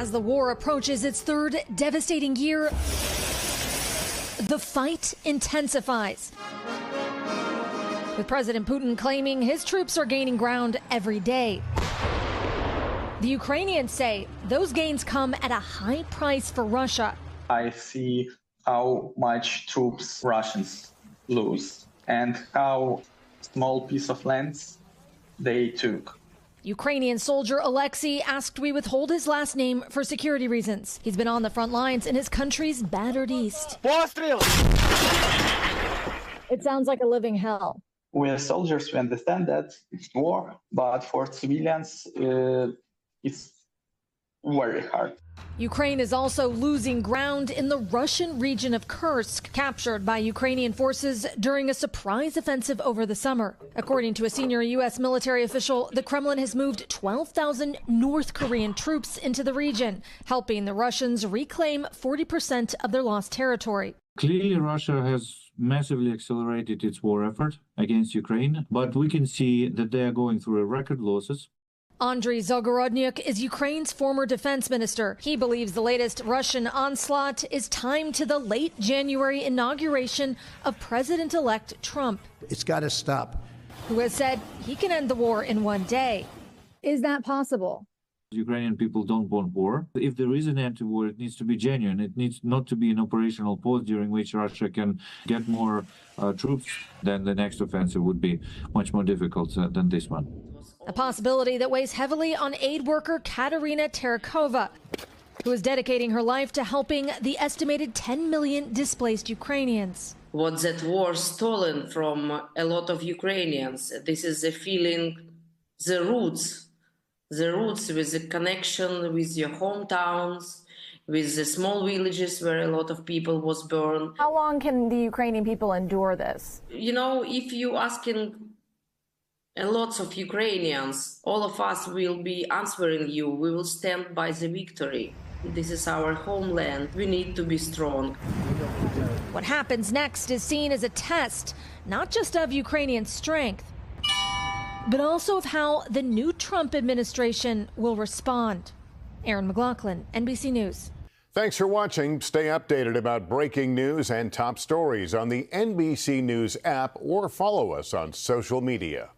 As the war approaches its third devastating year, the fight intensifies, with President Putin claiming his troops are gaining ground every day. The Ukrainians say those gains come at a high price for Russia. I see how much troops Russians lose and how small piece of lands they took. Ukrainian soldier Alexei asked we withhold his last name for security reasons. He's been on the front lines in his country's battered east. It sounds like a living hell. We as soldiers, we understand that it's war, but for civilians, it's very hard. Ukraine is also losing ground in the Russian region of Kursk, captured by Ukrainian forces during a surprise offensive over the summer. According to a senior U.S. military official, the Kremlin has moved 12,000 North Korean troops into the region, helping the Russians reclaim 40% of their lost territory. Clearly, Russia has massively accelerated its war effort against Ukraine, but we can see that they are going through record losses. Andriy Zagorodnyuk is Ukraine's former defense minister. He believes the latest Russian onslaught is timed to the late January inauguration of President-elect Trump. It's got to stop. Who has said he can end the war in one day. Is that possible? Ukrainian people don't want war. If there is an end to war, it needs to be genuine. It needs not to be an operational pause during which Russia can get more troops. Then the next offensive would be much more difficult than this one. A possibility that weighs heavily on aid worker Katerina Terekova, who is dedicating her life to helping the estimated 10 million displaced Ukrainians. What that war stolen from a lot of Ukrainians. This is the feeling, the roots with the connection with your hometowns, with the small villages where a lot of people was burned. How long can the Ukrainian people endure this? You know, if you asking a lot of Ukrainians, all of us will be answering you. We will stand by the victory. This is our homeland. We need to be strong. What happens next is seen as a test, not just of Ukrainian strength, but also of how the new Trump administration will respond. Aaron McLaughlin, NBC News. Thanks for watching. Stay updated about breaking news and top stories on the NBC News app or follow us on social media.